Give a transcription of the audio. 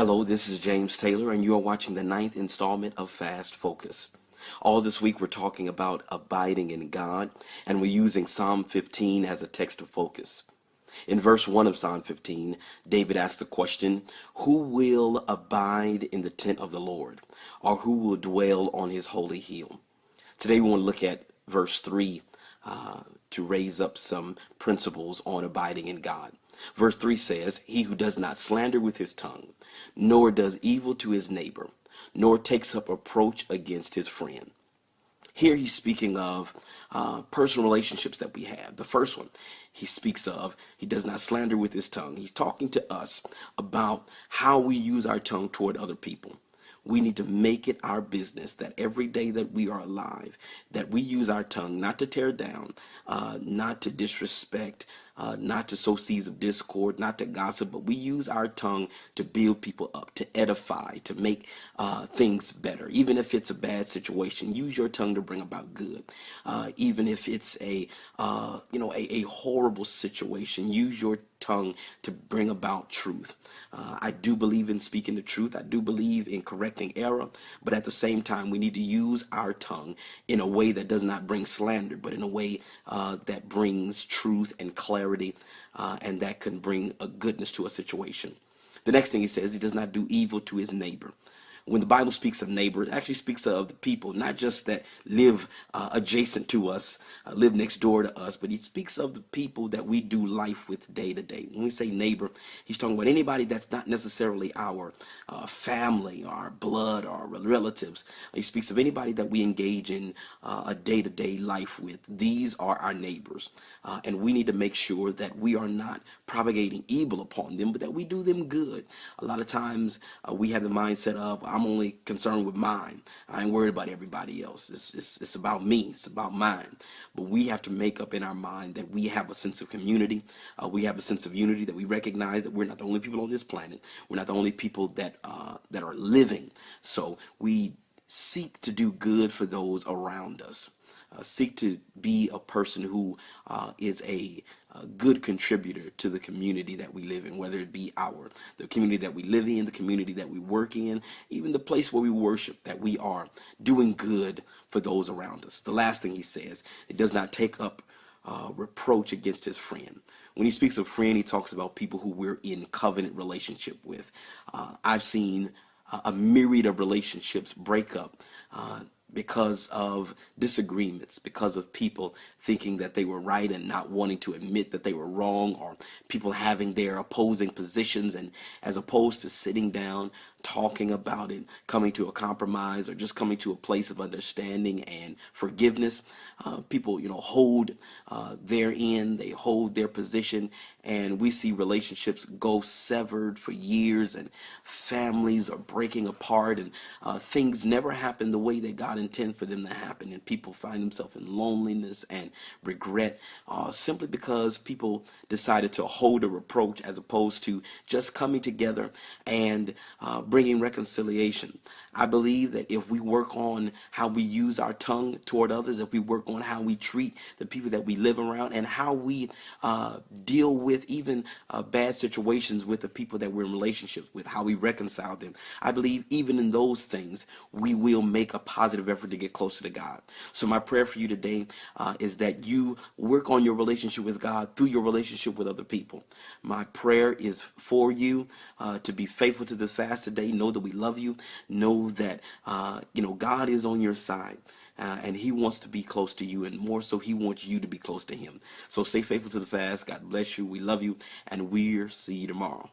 Hello, this is James Taylor, and you are watching the ninth installment of Fast Focus. All this week, we're talking about abiding in God, and we're using Psalm 15 as a text of focus. In verse 1 of Psalm 15, David asked the question, who will abide in the tent of the Lord, or who will dwell on his holy hill? Today, we want to look at verse 3 to raise up some principles on abiding in God. Verse 3 says, he who does not slander with his tongue, nor does evil to his neighbor, nor takes up reproach against his friend. Here he's speaking of personal relationships that we have. The first one he speaks of, he does not slander with his tongue. He's talking to us about how we use our tongue toward other people. We need to make it our business that every day that we are alive, that we use our tongue not to tear down, not to disrespect, not to sow seeds of discord, not to gossip, but we use our tongue to build people up, to edify, to make things better. Even if it's a bad situation, use your tongue to bring about good. Even if it's a horrible situation, use your tongue to bring about truth. I do believe in speaking the truth. I do believe in correcting error, but at the same time, we need to use our tongue in a way that does not bring slander, but in a way that brings truth and clarity, and that can bring a goodness to a situation. The next thing he says, he does not do evil to his neighbor. When the Bible speaks of neighbor, it actually speaks of the people, not just that live adjacent to us, live next door to us, but he speaks of the people that we do life with day to day. When we say neighbor, he's talking about anybody that's not necessarily our family, or our blood, or our relatives. He speaks of anybody that we engage in a day-to-day life with. These are our neighbors, and we need to make sure that we are not propagating evil upon them, but that we do them good. A lot of times we have the mindset of, I'm only concerned with mine. I ain't worried about everybody else. It's about me. It's about mine. But we have to make up in our mind that we have a sense of community. We have a sense of unity, that we recognize that we're not the only people on this planet. We're not the only people that are living. So we seek to do good for those around us. Seek to be a person who is a good contributor to the community that we live in, whether it be the community that we live in, the community that we work in, even the place where we worship, that we are doing good for those around us. The last thing he says, it does not take up reproach against his friend. When he speaks of friend, he talks about people who we're in covenant relationship with. I've seen a myriad of relationships break up because of disagreements, because of people thinking that they were right and not wanting to admit that they were wrong, or people having their opposing positions, and as opposed to sitting down, talking about it, coming to a compromise, or just coming to a place of understanding and forgiveness, people hold their end, they hold their position, and we see relationships go severed for years, and families are breaking apart, and things never happen the way that God intended for them to happen, and people find themselves in loneliness and regret, simply because people decided to hold a reproach as opposed to just coming together and bringing reconciliation. I believe that if we work on how we use our tongue toward others, if we work on how we treat the people that we live around, and how we deal with even bad situations with the people that we're in relationships with, how we reconcile them, I believe even in those things we will make a positive effort to get closer to God. So my prayer for you today is that you work on your relationship with God through your relationship with other people. My prayer is for you to be faithful to this fast today. Know that we love you. Know that God is on your side, and he wants to be close to you, and more so he wants you to be close to him. So stay faithful to the fast. God bless you. We love you, and we'll see you tomorrow.